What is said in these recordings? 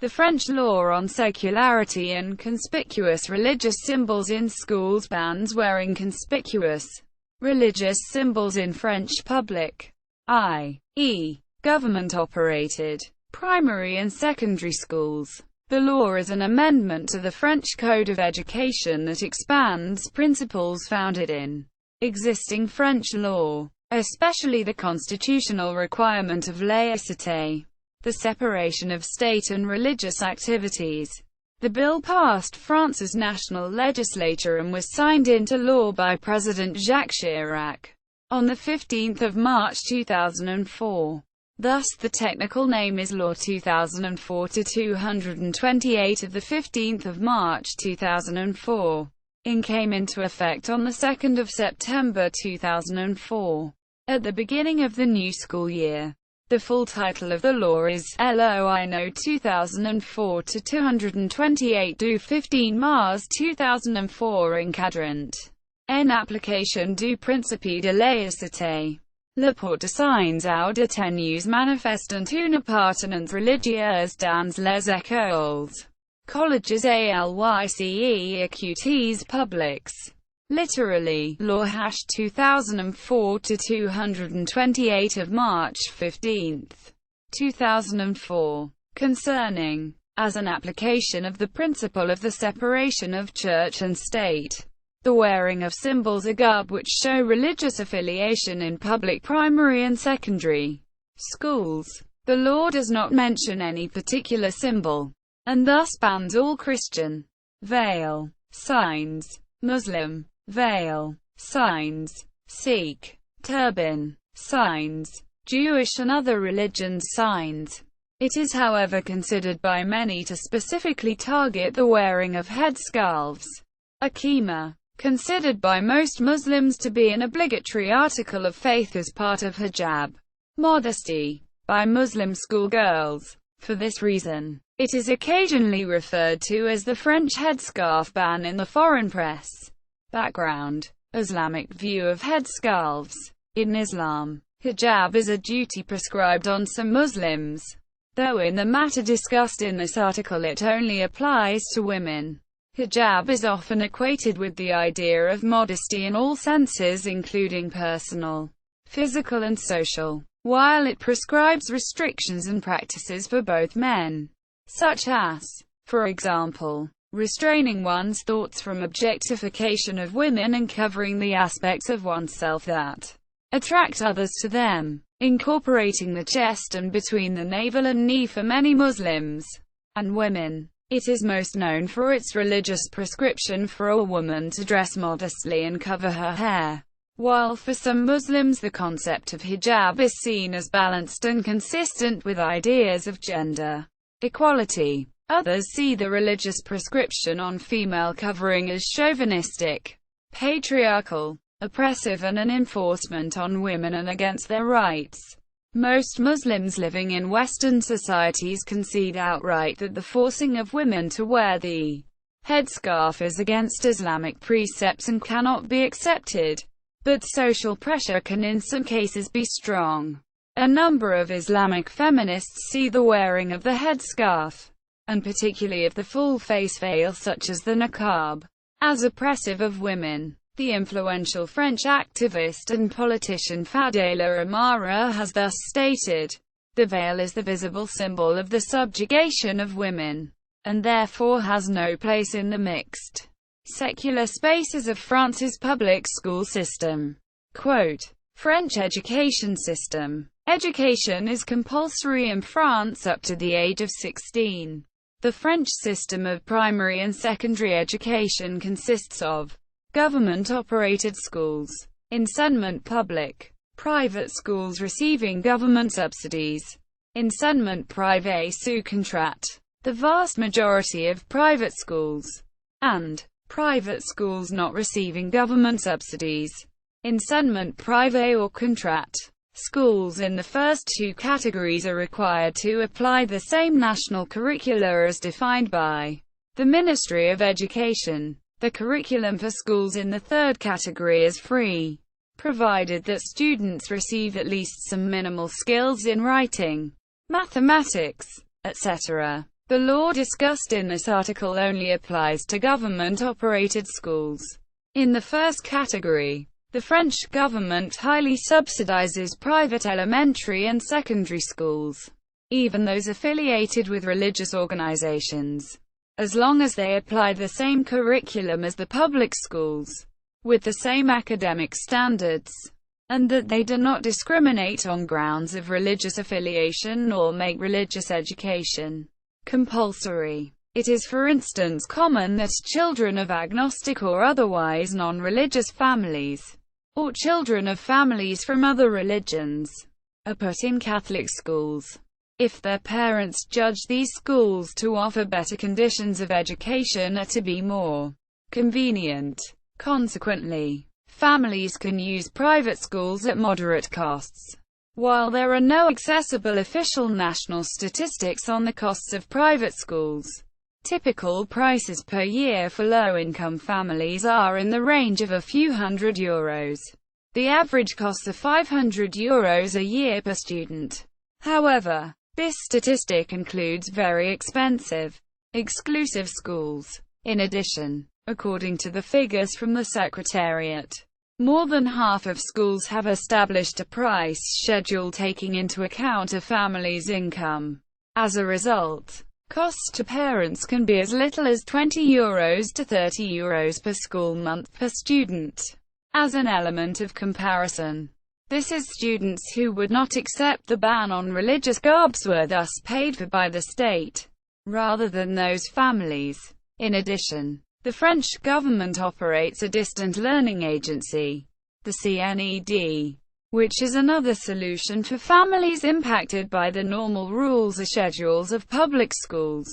The French law on secularity and conspicuous religious symbols in schools bans wearing conspicuous religious symbols in French public, i.e., government-operated, primary and secondary schools. The law is an amendment to the French Code of Education that expands principles founded in existing French law, especially the constitutional requirement of laïcité, the separation of state and religious activities. The bill passed France's national legislature and was signed into law by President Jacques Chirac on 15 March 2004. Thus, the technical name is Law 2004-228 of 15 March 2004, and came into effect on 2 September 2004. At the beginning of the new school year. The full title of the law is Loi No 2004-228 du 15 mars 2004 encadrant en application du principe de laïcité. Le port de signes ou de tenues manifestant une appartenance religieuse dans les écoles, collèges et lycées activities publiques. Literally, Law 2004-228 of March 15, 2004, concerning, as an application of the principle of the separation of church and state, the wearing of symbols or garb which show religious affiliation in public primary and secondary schools. The law does not mention any particular symbol, and thus bans all Christian veil signs, Muslim veil signs, Sikh turban signs, Jewish and other religions signs. It is however considered by many to specifically target the wearing of headscarves, a khimar, considered by most Muslims to be an obligatory article of faith as part of hijab, modesty, by Muslim schoolgirls. For this reason, it is occasionally referred to as the French headscarf ban in the foreign press. Background: Islamic view of headscarves. In Islam, hijab is a duty prescribed on some Muslims, though in the matter discussed in this article it only applies to women. Hijab is often equated with the idea of modesty in all senses including personal, physical and social, while it prescribes restrictions and practices for both men, such as, for example, restraining one's thoughts from objectification of women and covering the aspects of oneself that attract others to them, incorporating the chest and between the navel and knee for many Muslims and women. It is most known for its religious prescription for a woman to dress modestly and cover her hair, while for some Muslims the concept of hijab is seen as balanced and consistent with ideas of gender equality. Others see the religious prescription on female covering as chauvinistic, patriarchal, oppressive and an enforcement on women and against their rights. Most Muslims living in Western societies concede outright that the forcing of women to wear the headscarf is against Islamic precepts and cannot be accepted. But social pressure can in some cases be strong. A number of Islamic feminists see the wearing of the headscarf, and particularly of the full face veil such as the niqab, as oppressive of women. The influential French activist and politician Fadela Amara has thus stated, "The veil is the visible symbol of the subjugation of women, and therefore has no place in the mixed, secular spaces of France's public school system." Quote, French education system. Education is compulsory in France up to the age of 16. The French system of primary and secondary education consists of government-operated schools, enseignement public, private schools receiving government subsidies, enseignement privé sous contrat, the vast majority of private schools, and private schools not receiving government subsidies, enseignement privé or contrat. Schools in the first two categories are required to apply the same national curricula as defined by the Ministry of Education. The curriculum for schools in the third category is free, provided that students receive at least some minimal skills in writing, mathematics, etc. The law discussed in this article only applies to government-operated schools. In the first category, the French government highly subsidizes private elementary and secondary schools, even those affiliated with religious organizations, as long as they apply the same curriculum as the public schools, with the same academic standards, and that they do not discriminate on grounds of religious affiliation nor make religious education compulsory. It is, for instance, common that children of agnostic or otherwise non-religious families, or children of families from other religions, are put in Catholic schools, if their parents judge these schools to offer better conditions of education or to be more convenient. Consequently, families can use private schools at moderate costs. While there are no accessible official national statistics on the costs of private schools, typical prices per year for low-income families are in the range of a few €100. The average costs are €500 a year per student. However, this statistic includes very expensive, exclusive schools. In addition, according to the figures from the Secretariat, more than half of schools have established a price schedule taking into account a family's income. As a result, costs to parents can be as little as €20 to €30 per school month per student. As an element of comparison, this is students who would not accept the ban on religious garbs were thus paid for by the state, rather than those families. In addition, the French government operates a distant learning agency, the CNED, which is another solution for families impacted by the normal rules or schedules of public schools.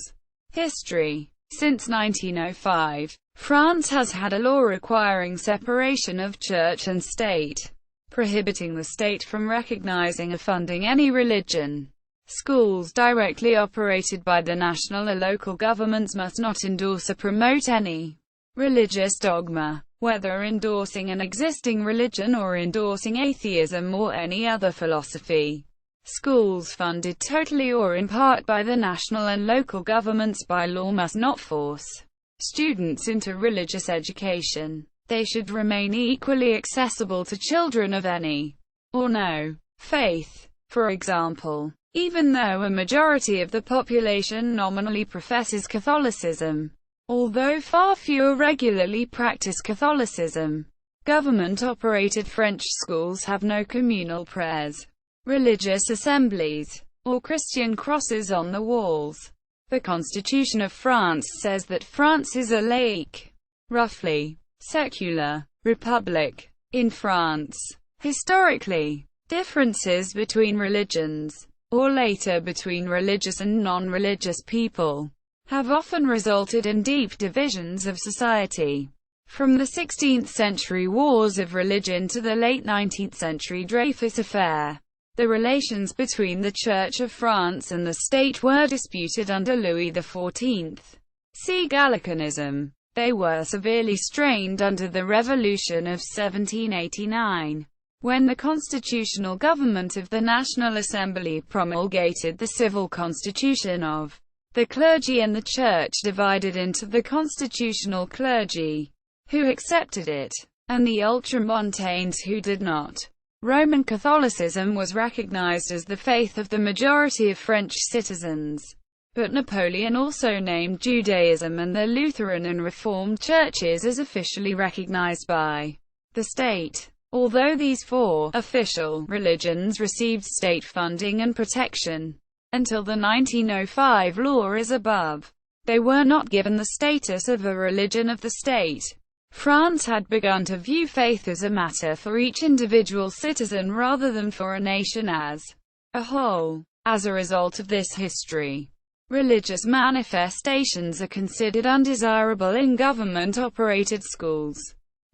History. Since 1905, France has had a law requiring separation of church and state, prohibiting the state from recognizing or funding any religion. Schools directly operated by the national or local governments must not endorse or promote any religious dogma, whether endorsing an existing religion or endorsing atheism or any other philosophy. Schools funded totally or in part by the national and local governments by law must not force students into religious education. They should remain equally accessible to children of any or no faith. For example, even though a majority of the population nominally professes Catholicism, although far fewer regularly practice Catholicism, government-operated French schools have no communal prayers, religious assemblies, or Christian crosses on the walls. The Constitution of France says that France is a laïque, roughly secular, republic. In France, historically, differences between religions, or later between religious and non-religious people, have often resulted in deep divisions of society. From the 16th century wars of religion to the late 19th century Dreyfus affair, the relations between the Church of France and the state were disputed under Louis XIV. See Gallicanism. They were severely strained under the Revolution of 1789. When the constitutional government of the National Assembly promulgated the civil constitution of the clergy and the church divided into the constitutional clergy, who accepted it, and the ultramontanes who did not. Roman Catholicism was recognized as the faith of the majority of French citizens, but Napoleon also named Judaism and the Lutheran and Reformed churches as officially recognized by the state. Although these four official religions received state funding and protection until the 1905 law as above, they were not given the status of a religion of the state. France had begun to view faith as a matter for each individual citizen rather than for a nation as a whole. As a result of this history, religious manifestations are considered undesirable in government-operated schools.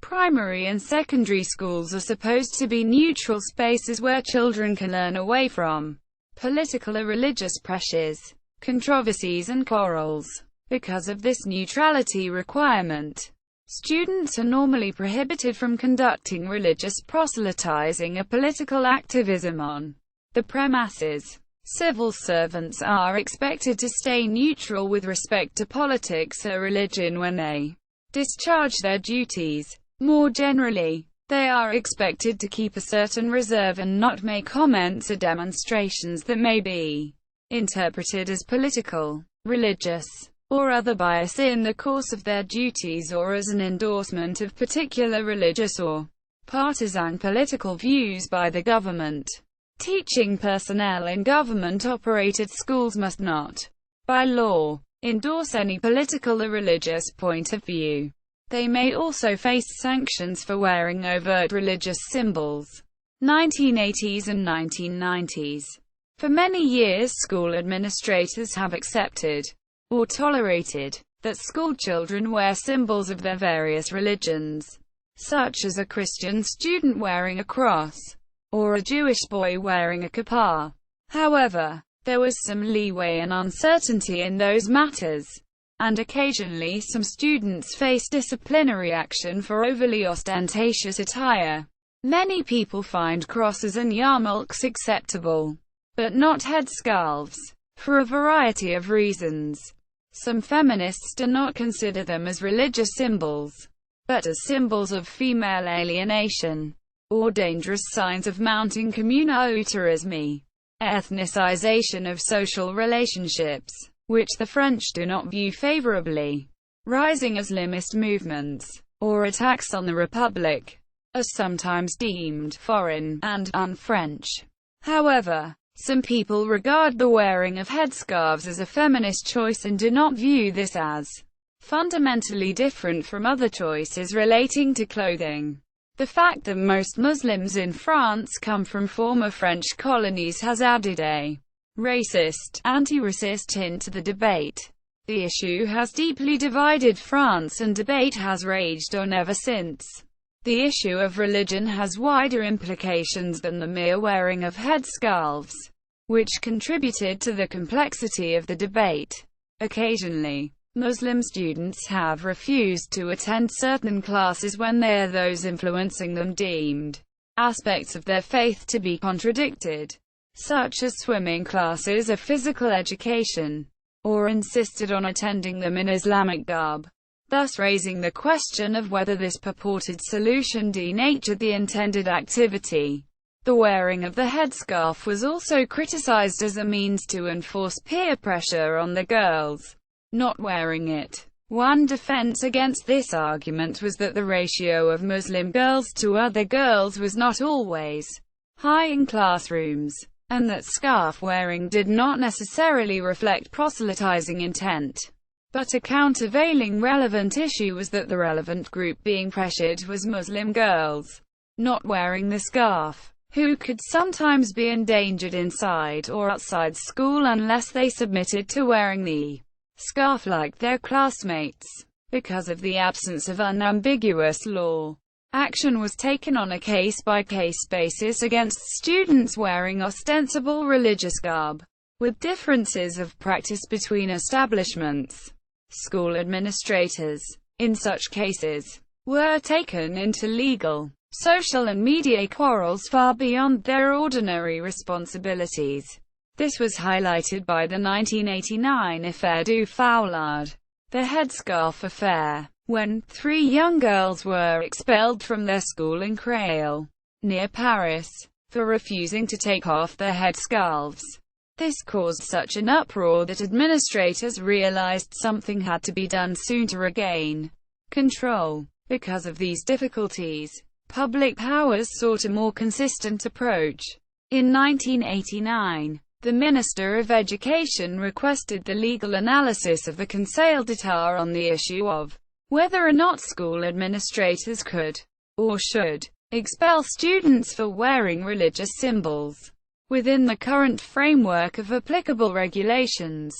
Primary and secondary schools are supposed to be neutral spaces where children can learn away from political or religious pressures, controversies and quarrels. Because of this neutrality requirement, students are normally prohibited from conducting religious proselytizing or political activism on the premises. Civil servants are expected to stay neutral with respect to politics or religion when they discharge their duties. More generally, they are expected to keep a certain reserve and not make comments or demonstrations that may be interpreted as political, religious, or other bias in the course of their duties or as an endorsement of particular religious or partisan political views by the government. Teaching personnel in government-operated schools must not, by law, endorse any political or religious point of view. They may also face sanctions for wearing overt religious symbols. 1980s and 1990s. For many years school administrators have accepted, or tolerated, that schoolchildren wear symbols of their various religions, such as a Christian student wearing a cross, or a Jewish boy wearing a kippah. However, there was some leeway and uncertainty in those matters, and occasionally some students faced disciplinary action for overly ostentatious attire. Many people find crosses and yarmulkes acceptable, but not headscarves, for a variety of reasons. Some feminists do not consider them as religious symbols, but as symbols of female alienation, or dangerous signs of mounting communautarisme, ethnicization of social relationships, which the French do not view favorably. Rising Islamist movements, or attacks on the Republic, are sometimes deemed foreign and un-French. However, some people regard the wearing of headscarves as a feminist choice and do not view this as fundamentally different from other choices relating to clothing. The fact that most Muslims in France come from former French colonies has added a racist, anti-racist hint to the debate. The issue has deeply divided France and debate has raged on ever since. The issue of religion has wider implications than the mere wearing of headscarves, which contributed to the complexity of the debate. Occasionally, Muslim students have refused to attend certain classes when those influencing them deemed aspects of their faith to be contradicted, such as swimming classes or physical education, or insisted on attending them in Islamic garb, thus raising the question of whether this purported solution denatured the intended activity. The wearing of the headscarf was also criticized as a means to enforce peer pressure on the girls not wearing it. One defense against this argument was that the ratio of Muslim girls to other girls was not always high in classrooms, and that scarf wearing did not necessarily reflect proselytizing intent. But a countervailing relevant issue was that the relevant group being pressured was Muslim girls not wearing the scarf, who could sometimes be endangered inside or outside school unless they submitted to wearing the scarf like their classmates. Because of the absence of unambiguous law, action was taken on a case-by-case basis against students wearing ostensible religious garb, with differences of practice between establishments. School administrators, in such cases, were taken into legal, social and media quarrels far beyond their ordinary responsibilities. This was highlighted by the 1989 Affaire du Foulard, the headscarf affair, when 3 young girls were expelled from their school in Creil, near Paris, for refusing to take off their headscarves. This caused such an uproar that administrators realized something had to be done soon to regain control. Because of these difficulties, public powers sought a more consistent approach. In 1989, the Minister of Education requested the legal analysis of the Conseil d'État on the issue of whether or not school administrators could, or should, expel students for wearing religious symbols within the current framework of applicable regulations,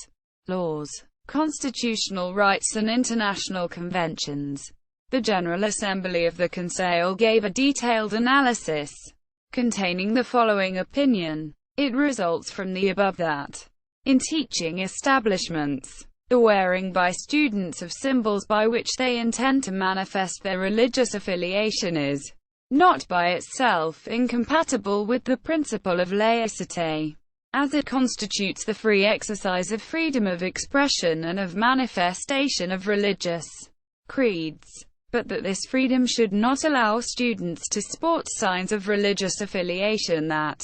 laws, constitutional rights and international conventions. The General Assembly of the Conseil gave a detailed analysis, containing the following opinion. It results from the above that, in teaching establishments, the wearing by students of symbols by which they intend to manifest their religious affiliation is not by itself incompatible with the principle of laïcité. as it constitutes the free exercise of freedom of expression and of manifestation of religious creeds, but that this freedom should not allow students to sport signs of religious affiliation that,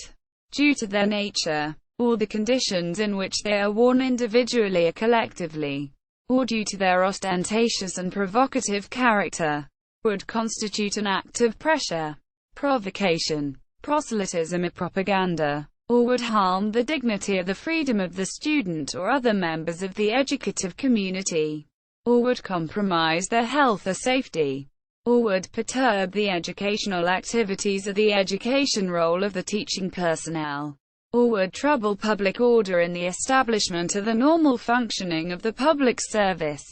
due to their nature, or the conditions in which they are worn individually or collectively, or due to their ostentatious and provocative character, would constitute an act of pressure, provocation, proselytism or propaganda, or would harm the dignity or the freedom of the student or other members of the educative community, or would compromise their health or safety, or would perturb the educational activities or the education role of the teaching personnel, or would trouble public order in the establishment or the normal functioning of the public service.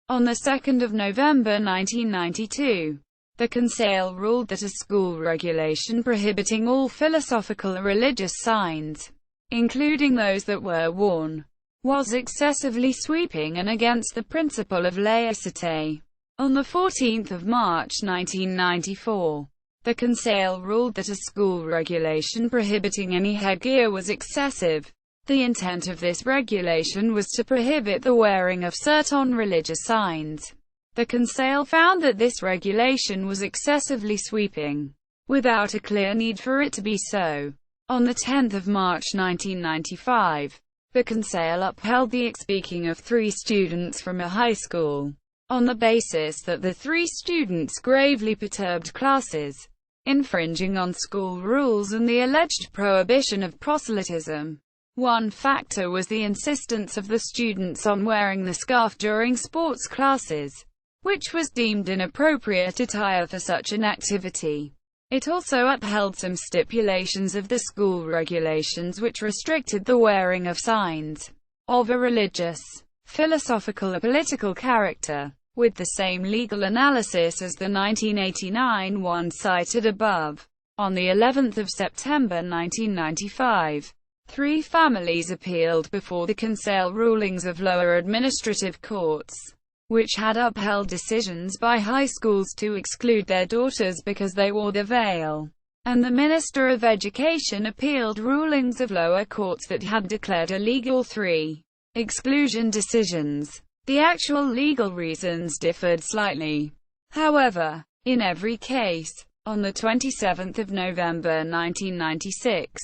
On the 2nd of November 1992, the Conseil ruled that a school regulation prohibiting all philosophical or religious signs, including those that were worn, was excessively sweeping and against the principle of laïcité. On the 14th of March 1994, the Conseil ruled that a school regulation prohibiting any headgear was excessive. The intent of this regulation was to prohibit the wearing of certain religious signs. The Conseil found that this regulation was excessively sweeping, without a clear need for it to be so. On the 10th of March 1995, the Conseil upheld the expelling of 3 students from a high school, on the basis that the 3 students gravely perturbed classes, infringing on school rules and the alleged prohibition of proselytism. One factor was the insistence of the students on wearing the scarf during sports classes, which was deemed inappropriate attire for such an activity. It also upheld some stipulations of the school regulations which restricted the wearing of signs of a religious, philosophical or political character, with the same legal analysis as the 1989 one cited above. On the 11th of September 1995, 3 families appealed before the Conseil rulings of lower administrative courts, which had upheld decisions by high schools to exclude their daughters because they wore the veil, and the Minister of Education appealed rulings of lower courts that had declared illegal 3 exclusion decisions. The actual legal reasons differed slightly. However, in every case, on the 27th of November 1996,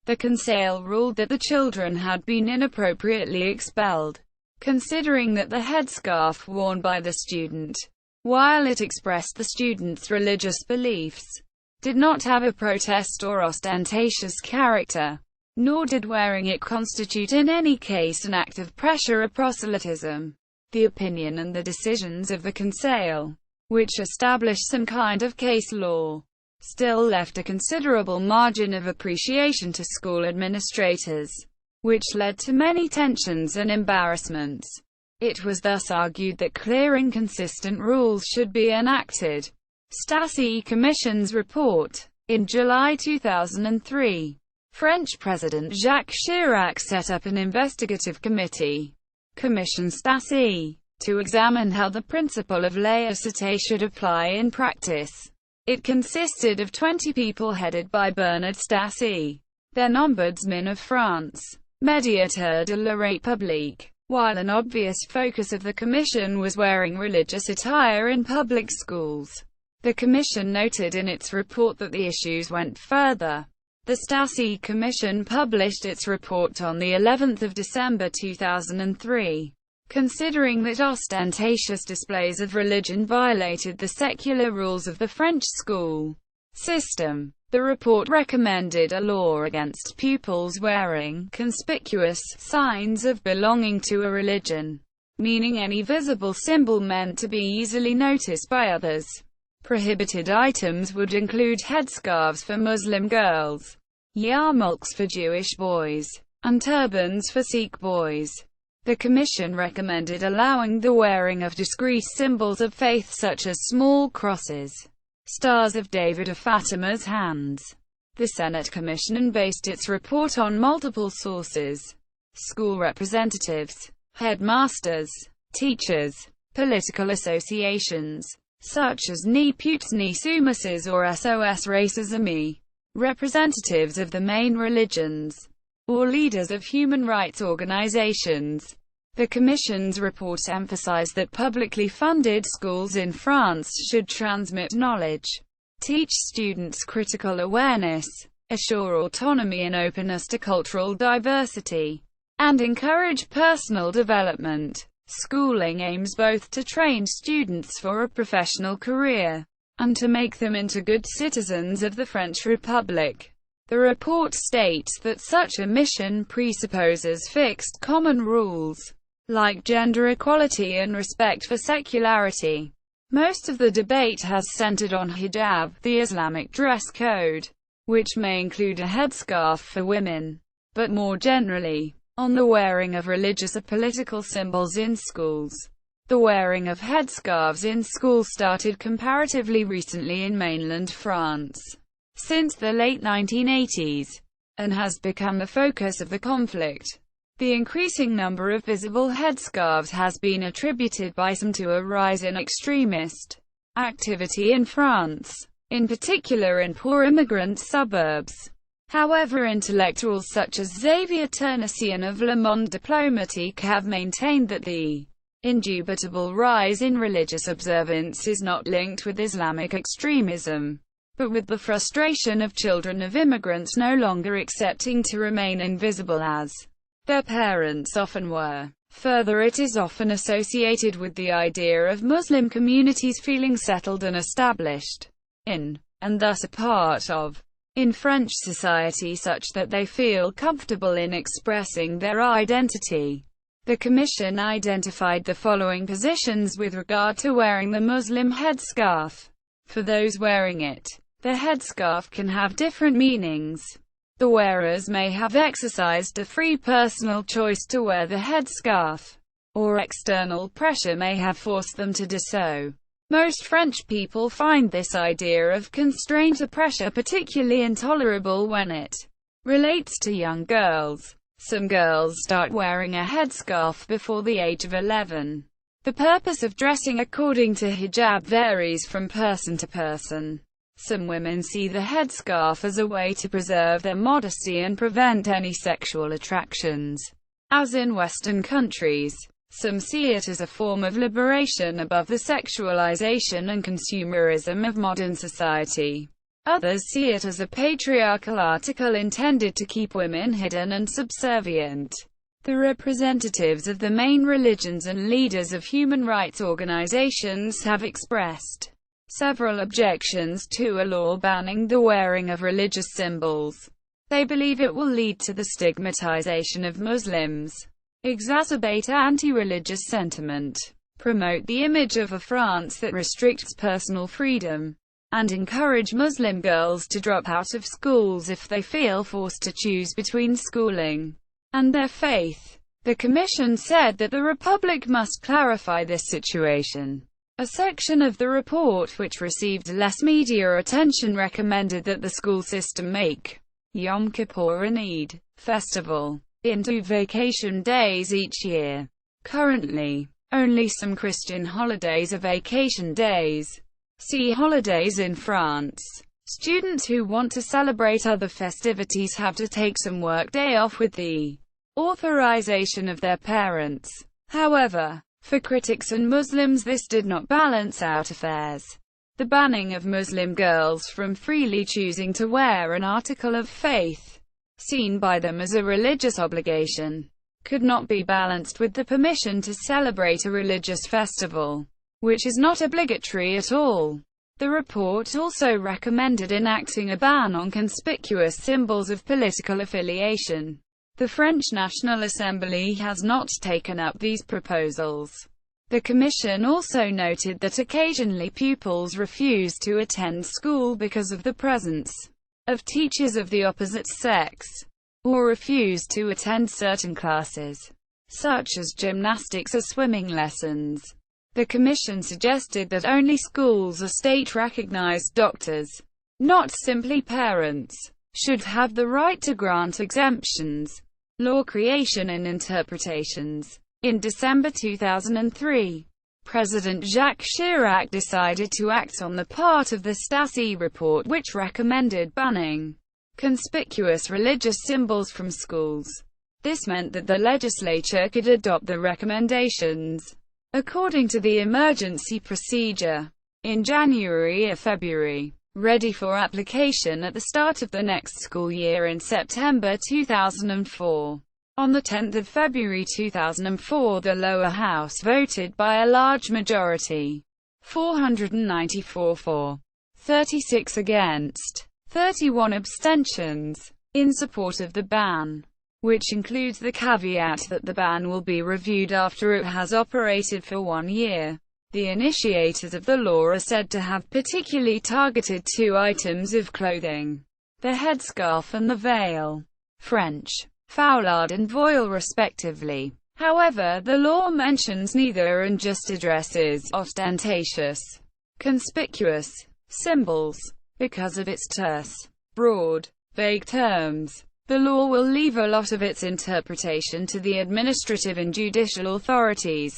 the Conseil ruled that the children had been inappropriately expelled, considering that the headscarf worn by the student, while it expressed the student's religious beliefs, did not have a protest or ostentatious character, nor did wearing it constitute in any case an act of pressure or proselytism. The opinion and the decisions of the Conseil, which established some kind of case law, still left a considerable margin of appreciation to school administrators, which led to many tensions and embarrassments. It was thus argued that clear and consistent rules should be enacted. Stasi Commission's report. In July 2003, French President Jacques Chirac set up an investigative committee, Commission Stasi, to examine how the principle of laïcité should apply in practice. It consisted of 20 people headed by Bernard Stasi, then Ombudsman of France, Médiateur de la République. While an obvious focus of the Commission was wearing religious attire in public schools, the Commission noted in its report that the issues went further. The Stasi Commission published its report on the 11th of December 2003. Considering that ostentatious displays of religion violated the secular rules of the French school system, the report recommended a law against pupils wearing conspicuous signs of belonging to a religion, meaning any visible symbol meant to be easily noticed by others. Prohibited items would include headscarves for Muslim girls, yarmulkes for Jewish boys, and turbans for Sikh boys. The Commission recommended allowing the wearing of discrete symbols of faith such as small crosses, stars of David or Fatima's hands. The Senate Commission based its report on multiple sources: school representatives, headmasters, teachers, political associations, such as Ni Putes Ni Soumises or SOS Racisme, representatives of the main religions, or leaders of human rights organizations. The Commission's report emphasized that publicly funded schools in France should transmit knowledge, teach students critical awareness, assure autonomy and openness to cultural diversity, and encourage personal development. Schooling aims both to train students for a professional career and to make them into good citizens of the French Republic. The report states that such a mission presupposes fixed common rules, like gender equality and respect for secularity. Most of the debate has centered on hijab, the Islamic dress code, which may include a headscarf for women, but more generally, on the wearing of religious or political symbols in schools. The wearing of headscarves in schools started comparatively recently in mainland France, since the late 1980s, and has become the focus of the conflict. The increasing number of visible headscarves has been attributed by some to a rise in extremist activity in France, in particular in poor immigrant suburbs. However, intellectuals such as Xavier Ternessian of Le Monde Diplomatique have maintained that the indubitable rise in religious observance is not linked with Islamic extremism, but with the frustration of children of immigrants no longer accepting to remain invisible as their parents often were. Further, it is often associated with the idea of Muslim communities feeling settled and established in, and thus a part of, in French society such that they feel comfortable in expressing their identity. The Commission identified the following positions with regard to wearing the Muslim headscarf. For those wearing it, the headscarf can have different meanings. The wearers may have exercised a free personal choice to wear the headscarf, or external pressure may have forced them to do so. Most French people find this idea of constraint or pressure particularly intolerable when it relates to young girls. Some girls start wearing a headscarf before the age of 11. The purpose of dressing according to hijab varies from person to person. Some women see the headscarf as a way to preserve their modesty and prevent any sexual attractions, as in Western countries. Some see it as a form of liberation above the sexualization and consumerism of modern society. Others see it as a patriarchal article intended to keep women hidden and subservient. The representatives of the main religions and leaders of human rights organizations have expressed several objections to a law banning the wearing of religious symbols. They believe it will lead to the stigmatization of Muslims, exacerbate anti-religious sentiment, promote the image of a France that restricts personal freedom, and encourage Muslim girls to drop out of schools if they feel forced to choose between schooling and their faith. The Commission said that the Republic must clarify this situation. A section of the report which received less media attention recommended that the school system make Yom Kippur and Eid festival into vacation days each year. Currently, only some Christian holidays are vacation days. See holidays in France. Students who want to celebrate other festivities have to take some work day off with the authorization of their parents. However, for critics and Muslims this did not balance out affairs. The banning of Muslim girls from freely choosing to wear an article of faith, seen by them as a religious obligation, could not be balanced with the permission to celebrate a religious festival, which is not obligatory at all. The report also recommended enacting a ban on conspicuous symbols of political affiliation. The French National Assembly has not taken up these proposals. The Commission also noted that occasionally pupils refuse to attend school because of the presence of teachers of the opposite sex, or refuse to attend certain classes, such as gymnastics or swimming lessons. The Commission suggested that only schools or state-recognized doctors, not simply parents, should have the right to grant exemptions, law creation and interpretations. In December 2003, President Jacques Chirac decided to act on the part of the Stasi report which recommended banning conspicuous religious symbols from schools. This meant that the legislature could adopt the recommendations according to the emergency procedure in January or February, ready for application at the start of the next school year in September 2004. On the 10th of February 2004, the lower house voted by a large majority, 494 for, 36 against, 31 abstentions, in support of the ban, which includes the caveat that the ban will be reviewed after it has operated for 1 year. The initiators of the law are said to have particularly targeted two items of clothing: the headscarf and the veil, French, foulard and voile respectively. However, the law mentions neither and just addresses ostentatious, conspicuous symbols. Because of its terse, broad, vague terms, the law will leave a lot of its interpretation to the administrative and judicial authorities.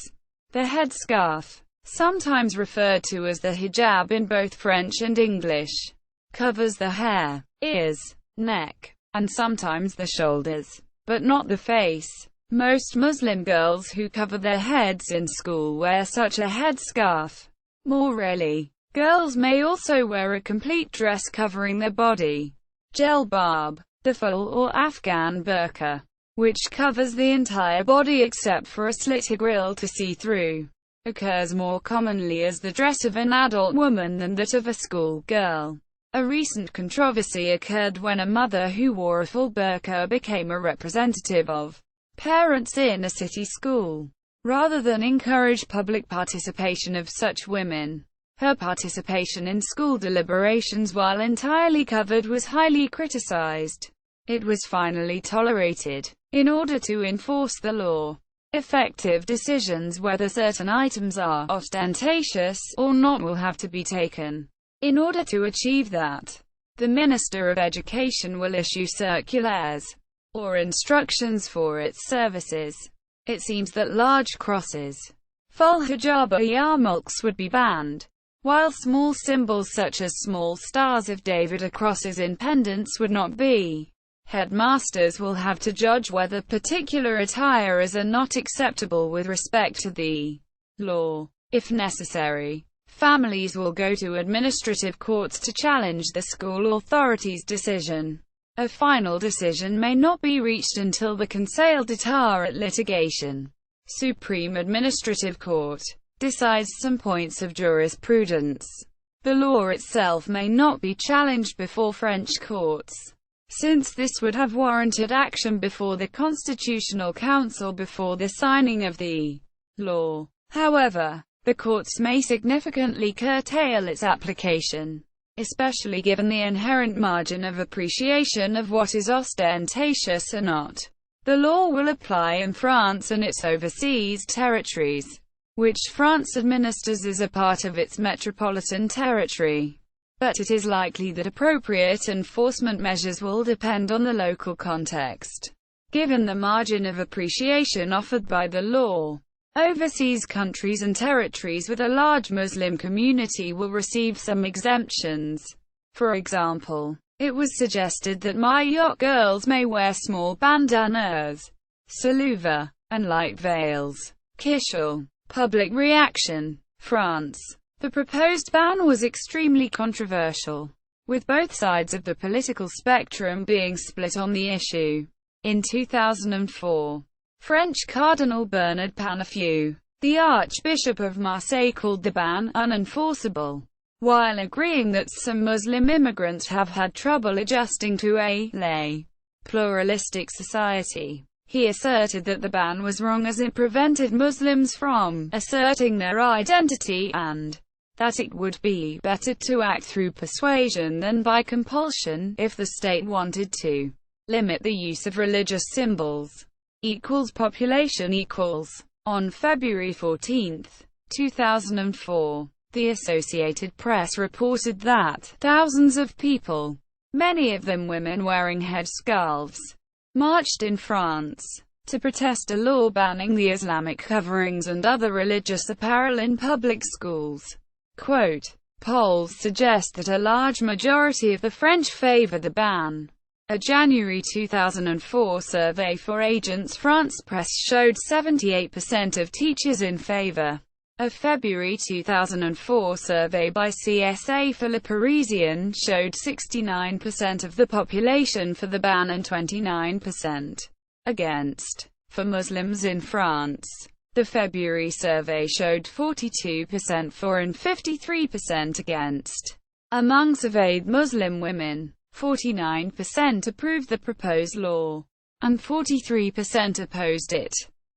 The headscarf, sometimes referred to as the hijab in both French and English, covers the hair, ears, neck, and sometimes the shoulders, but not the face. Most Muslim girls who cover their heads in school wear such a headscarf. More rarely, girls may also wear a complete dress covering their body, jelbab, the full or Afghan burqa, which covers the entire body except for a slit or grill to see through, occurs more commonly as the dress of an adult woman than that of a schoolgirl. A recent controversy occurred when a mother who wore a full burqa became a representative of parents in a city school. Rather than encourage public participation of such women, her participation in school deliberations while entirely covered was highly criticized. It was finally tolerated. In order to enforce the law, effective decisions whether certain items are ostentatious or not will have to be taken. In order to achieve that, the Minister of Education will issue circulars or instructions for its services. It seems that large crosses, full hijab or yarmulkes would be banned, while small symbols such as small stars of David or crosses in pendants would not be. Headmasters will have to judge whether particular attire is or not acceptable with respect to the law. If necessary, families will go to administrative courts to challenge the school authorities' decision. A final decision may not be reached until the Conseil d'État at litigation, Supreme Administrative Court, decides some points of jurisprudence. The law itself may not be challenged before French courts, since this would have warranted action before the Constitutional Council before the signing of the law. However, the courts may significantly curtail its application, especially given the inherent margin of appreciation of what is ostentatious or not. The law will apply in France and its overseas territories, which France administers as a part of its metropolitan territory. But it is likely that appropriate enforcement measures will depend on the local context, given the margin of appreciation offered by the law. Overseas countries and territories with a large Muslim community will receive some exemptions. For example, it was suggested that Mayotte girls may wear small bandanas, saluva, and light veils. Kishal. Public reaction. France. The proposed ban was extremely controversial, with both sides of the political spectrum being split on the issue. In 2004, French Cardinal Bernard Panafieux, the Archbishop of Marseille, called the ban unenforceable, while agreeing that some Muslim immigrants have had trouble adjusting to a lay, pluralistic society. He asserted that the ban was wrong as it prevented Muslims from asserting their identity, and that it would be better to act through persuasion than by compulsion if the state wanted to limit the use of religious symbols. Population equals. On February 14, 2004, the Associated Press reported that thousands of people, many of them women wearing headscarves, marched in France to protest a law banning the Islamic coverings and other religious apparel in public schools. Quote, polls suggest that a large majority of the French favor the ban. A January 2004 survey for Agence France-Presse showed 78% of teachers in favor. A February 2004 survey by CSA for Le Parisien showed 69% of the population for the ban and 29% against. For Muslims in France, the February survey showed 42% for and 53% against. Among surveyed Muslim women, 49% approved the proposed law, and 43% opposed it.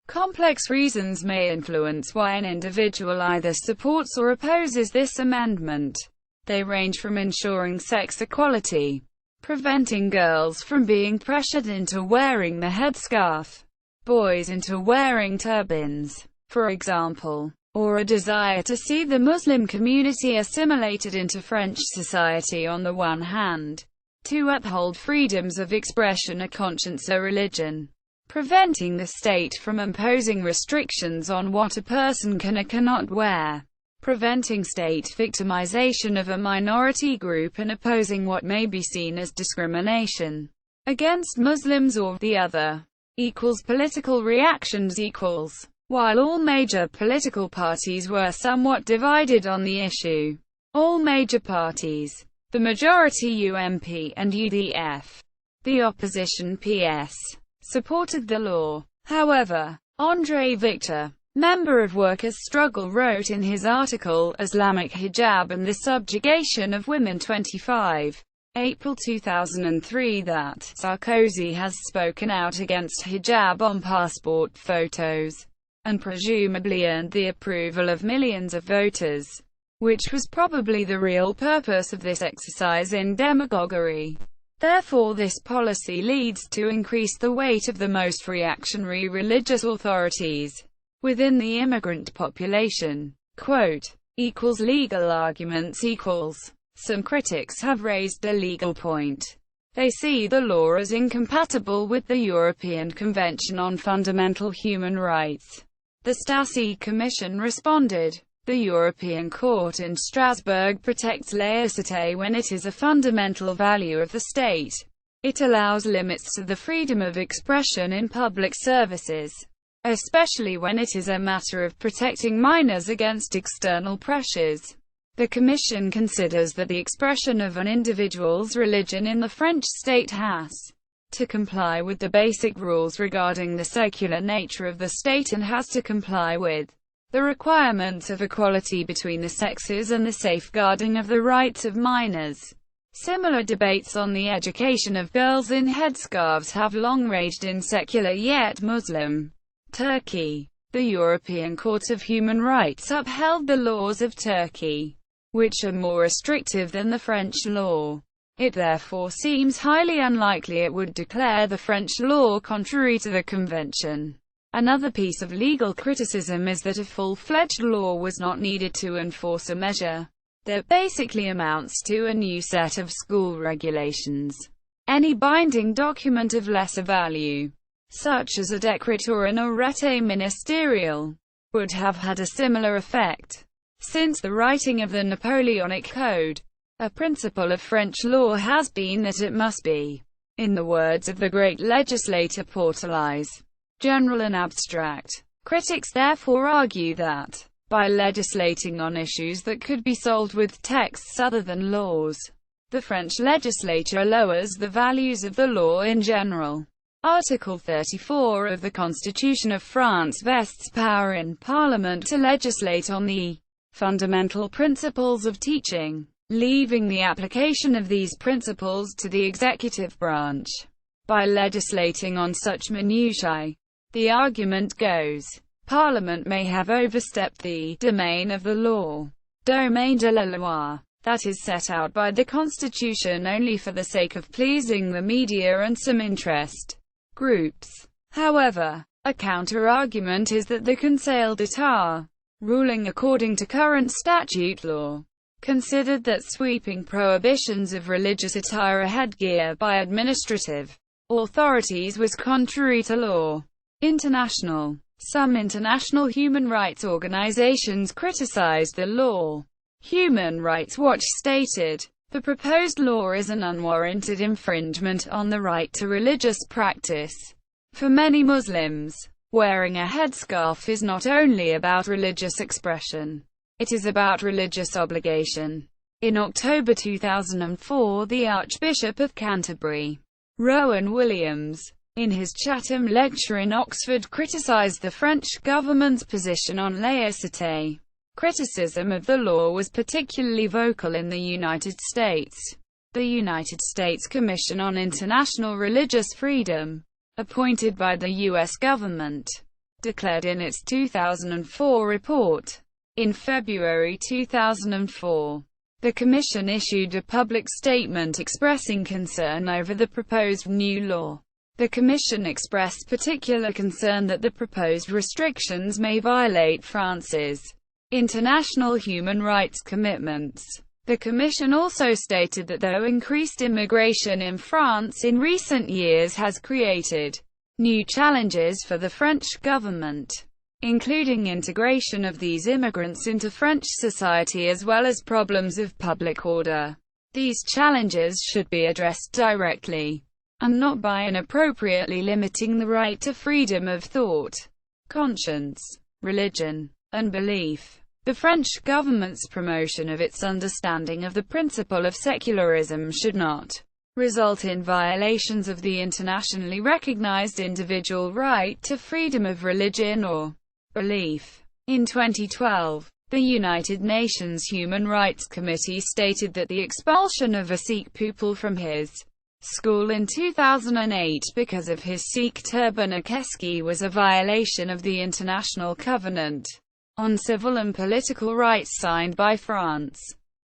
Complex reasons may influence why an individual either supports or opposes this amendment. They range from ensuring sex equality, preventing girls from being pressured into wearing the headscarf, boys into wearing turbans, for example, or a desire to see the Muslim community assimilated into French society on the one hand, to uphold freedoms of expression, a conscience, a religion, preventing the state from imposing restrictions on what a person can or cannot wear, preventing state victimization of a minority group and opposing what may be seen as discrimination against Muslims or the other. Political reactions. While all major political parties were somewhat divided on the issue, all major parties, the majority UMP and UDF, the opposition PS, supported the law. However, André Victor, member of Workers' Struggle, wrote in his article, Islamic Hijab and the Subjugation of Women 25. April 2003 that Sarkozy has spoken out against hijab on passport photos, and presumably earned the approval of millions of voters, which was probably the real purpose of this exercise in demagoguery. Therefore this policy leads to increase the weight of the most reactionary religious authorities within the immigrant population. Legal arguments. Some critics have raised a legal point. They see the law as incompatible with the European Convention on Fundamental Human Rights. The Stasi Commission responded, the European Court in Strasbourg protects laïcité when it is a fundamental value of the state. It allows limits to the freedom of expression in public services, especially when it is a matter of protecting minors against external pressures. The Commission considers that the expression of an individual's religion in the French state has to comply with the basic rules regarding the secular nature of the state and has to comply with the requirements of equality between the sexes and the safeguarding of the rights of minors. Similar debates on the education of girls in headscarves have long raged in secular yet Muslim Turkey. The European Court of Human Rights upheld the laws of Turkey, which are more restrictive than the French law. It therefore seems highly unlikely it would declare the French law contrary to the convention. Another piece of legal criticism is that a full-fledged law was not needed to enforce a measure that basically amounts to a new set of school regulations. Any binding document of lesser value, such as a decret or an arrêté ministerial, would have had a similar effect. Since the writing of the Napoleonic Code, a principle of French law has been that it must be, in the words of the great legislator Portalize, general and abstract. Critics therefore argue that, by legislating on issues that could be solved with texts other than laws, the French legislature lowers the values of the law in general. Article 34 of the Constitution of France vests power in Parliament to legislate on the fundamental principles of teaching, leaving the application of these principles to the executive branch. By legislating on such minutiae, the argument goes, Parliament may have overstepped the domain of the law, domaine de la loi, that is set out by the Constitution only for the sake of pleasing the media and some interest groups. However, a counter-argument is that the Conseil d'État, ruling according to current statute law, considered that sweeping prohibitions of religious attire or headgear by administrative authorities was contrary to law. Some international human rights organizations criticized the law. Human Rights Watch stated, The proposed law is an unwarranted infringement on the right to religious practice. For many Muslims, wearing a headscarf is not only about religious expression, it is about religious obligation. In October 2004, the Archbishop of Canterbury, Rowan Williams, in his Chatham lecture in Oxford, criticized the French government's position on laïcité. Criticism of the law was particularly vocal in the United States. The United States Commission on International Religious Freedom, appointed by the U.S. government, declared in its 2004 report. In February 2004, the Commission issued a public statement expressing concern over the proposed new law. The Commission expressed particular concern that the proposed restrictions may violate France's international human rights commitments. The Commission also stated that though increased immigration in France in recent years has created new challenges for the French government, including integration of these immigrants into French society as well as problems of public order, these challenges should be addressed directly, and not by inappropriately limiting the right to freedom of thought, conscience, religion, and belief. The French government's promotion of its understanding of the principle of secularism should not result in violations of the internationally recognized individual right to freedom of religion or belief. In 2012, the United Nations Human Rights Committee stated that the expulsion of a Sikh pupil from his school in 2008 because of his Sikh turban or was a violation of the International Covenant on Civil and Political Rights signed by France.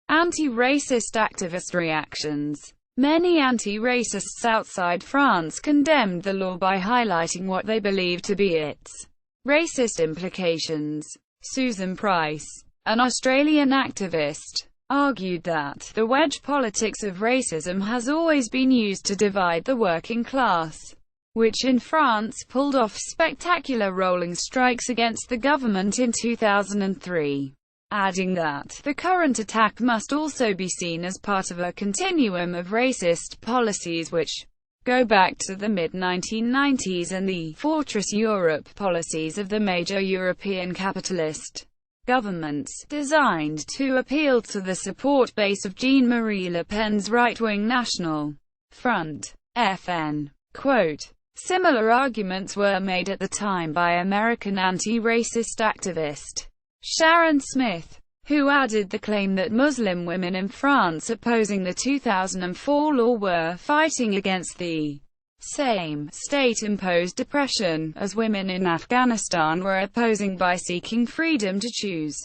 Anti-racist activist reactions. Many anti-racists outside France condemned the law by highlighting what they believed to be its racist implications. Susan Price, an Australian activist, argued that the wedge politics of racism has always been used to divide the working class, which in France pulled off spectacular rolling strikes against the government in 2003, adding that the current attack must also be seen as part of a continuum of racist policies which go back to the mid-1990s and the Fortress Europe policies of the major European capitalist governments, designed to appeal to the support base of Jean-Marie Le Pen's right-wing National Front. FN. Quote, similar arguments were made at the time by American anti-racist activist Sharon Smith, who added the claim that Muslim women in France opposing the 2004 law were fighting against the same state-imposed oppression as women in Afghanistan were opposing by seeking freedom to choose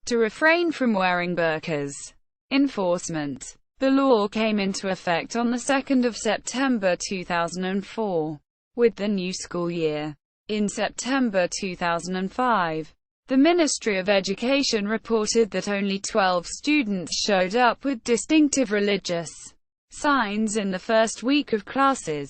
to refrain from wearing burqas. Enforcement. The law came into effect on the 2nd of September 2004. With the new school year. In September 2005, the Ministry of Education reported that only 12 students showed up with distinctive religious signs in the first week of classes,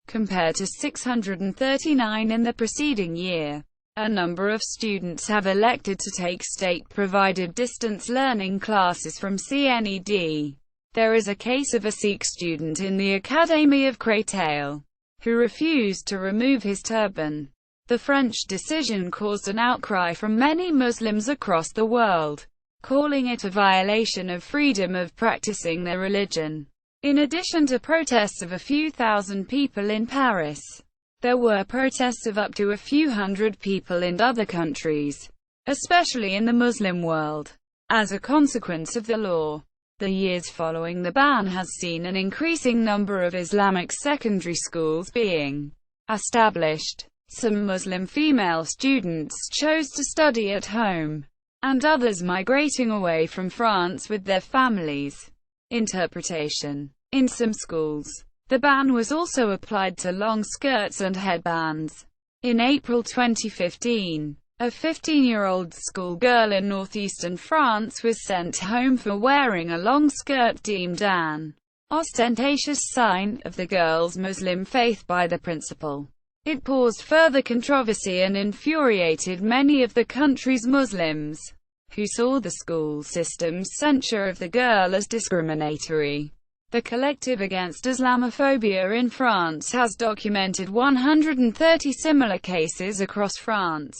compared to 639 in the preceding year. A number of students have elected to take state-provided distance learning classes from CNED. There is a case of a Sikh student in the Academy of Créteil who refused to remove his turban. The French decision caused an outcry from many Muslims across the world, calling it a violation of freedom of practicing their religion. In addition to protests of a few thousand people in Paris, there were protests of up to a few hundred people in other countries, especially in the Muslim world, as a consequence of the law. The years following the ban has seen an increasing number of Islamic secondary schools being established. Some Muslim female students chose to study at home, and others migrating away from France with their families. Interpretation. In some schools, the ban was also applied to long skirts and headbands. In April 2015, a 15-year-old schoolgirl in northeastern France was sent home for wearing a long skirt deemed an ostentatious sign of the girl's Muslim faith by the principal. It caused further controversy and infuriated many of the country's Muslims. who saw the school system's censure of the girl as discriminatory. The Collective Against Islamophobia in France has documented 130 similar cases across France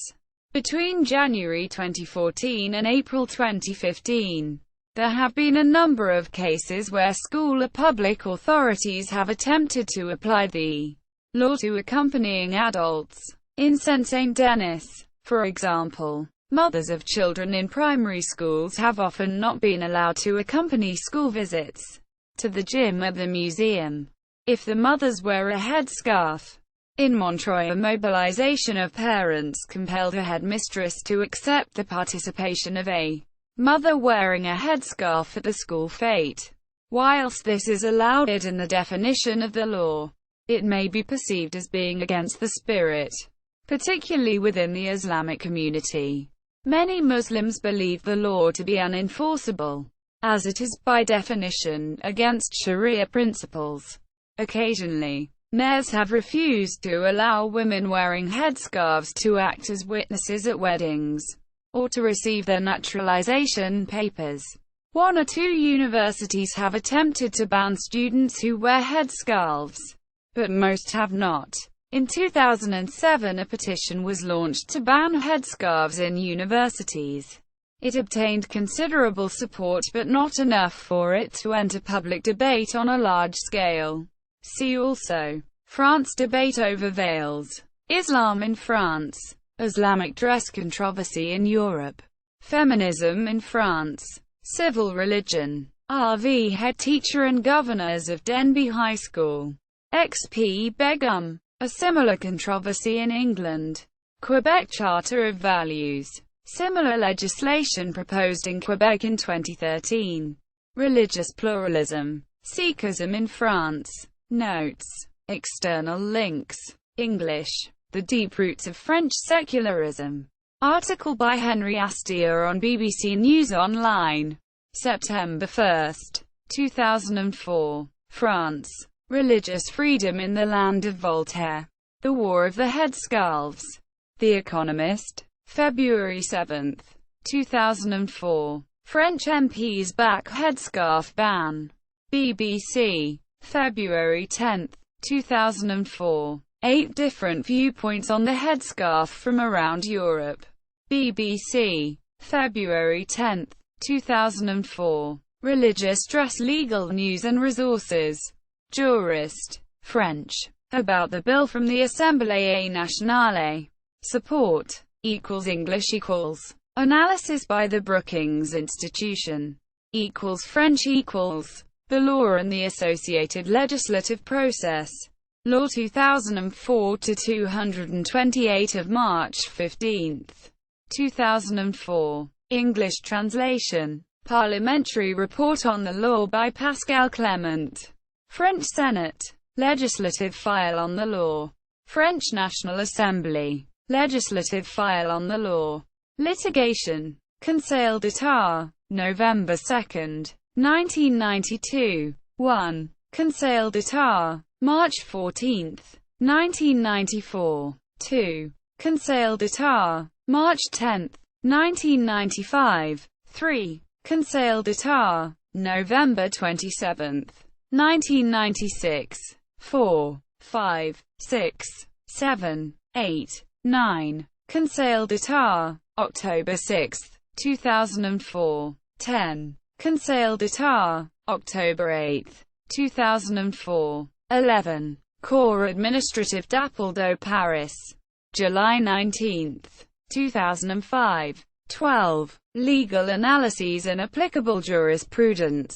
between January 2014 and April 2015. There have been a number of cases where school or public authorities have attempted to apply the law to accompanying adults. In Saint-Denis, for example, mothers of children in primary schools have often not been allowed to accompany school visits to the gym or the museum if the mothers wear a headscarf. In Montreuil, a mobilization of parents compelled a headmistress to accept the participation of a mother wearing a headscarf at the school fete. Whilst this is allowed in the definition of the law, it may be perceived as being against the spirit, particularly within the Islamic community. Many Muslims believe the law to be unenforceable, as it is, by definition, against Sharia principles. Occasionally, mayors have refused to allow women wearing headscarves to act as witnesses at weddings, or to receive their naturalization papers. One or two universities have attempted to ban students who wear headscarves, but most have not. In 2007, a petition was launched to ban headscarves in universities. It obtained considerable support, but not enough for it to enter public debate on a large scale. See also: France debate over veils, Islam in France, Islamic dress controversy in Europe, feminism in France, civil religion, RV head teacher and governors of Denby High School, XP Begum, a similar controversy in England, Quebec Charter of Values, similar legislation proposed in Quebec in 2013, religious pluralism, Sikhism in France. Notes. External links. English. The Deep Roots of French Secularism. Article by Henry Astier on BBC News Online. September 1, 2004. France. Religious freedom in the land of Voltaire. The War of the Headscarves. The Economist. February 7, 2004. French MPs back headscarf ban. BBC. February 10, 2004. 8 different viewpoints on the headscarf from around Europe. BBC. February 10, 2004. Religious dress legal news and resources. Jurist. French. About the bill from the Assemblée nationale. Support. English =. Analysis by the Brookings Institution. French =. The law and the associated legislative process. Law 2004-228 of March 15, 2004. English translation. Parliamentary report on the law by Pascal Clement. French Senate. Legislative file on the law. French National Assembly. Legislative file on the law. Litigation. Conseil d'État. November 2, 1992. 1. Conseil d'État. March 14, 1994. 2. Conseil d'État. March 10, 1995. 3. Conseil d'État. November 27, 1996. 4. 5. 6. 7. 8. 9. Conseil d'État. October 6, 2004. 10. Conseil d'État. October 8, 2004. 11. Corps administratif d'Appel de Paris. July 19, 2005. 12. Legal analyses and applicable jurisprudence.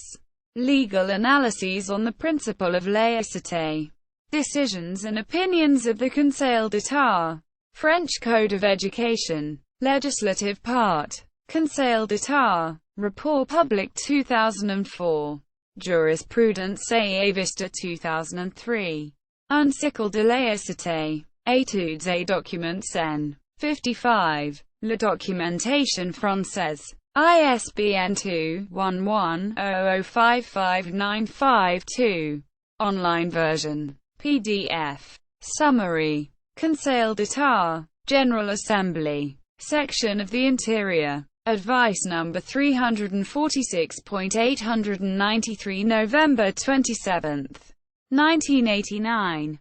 Legal analyses on the principle of laïcité. Decisions and opinions of the Conseil d'État. French Code of Education. Legislative Part. Conseil d'État. Report Public 2004. Jurisprudence et Vista 2003. Article de laïcité. Études et documents N. 55. La documentation française. ISBN 2-11-00559552. Online version. PDF. Summary. Conseil d'État. General Assembly. Section of the Interior. Advice number 346.893, November 27, 1989.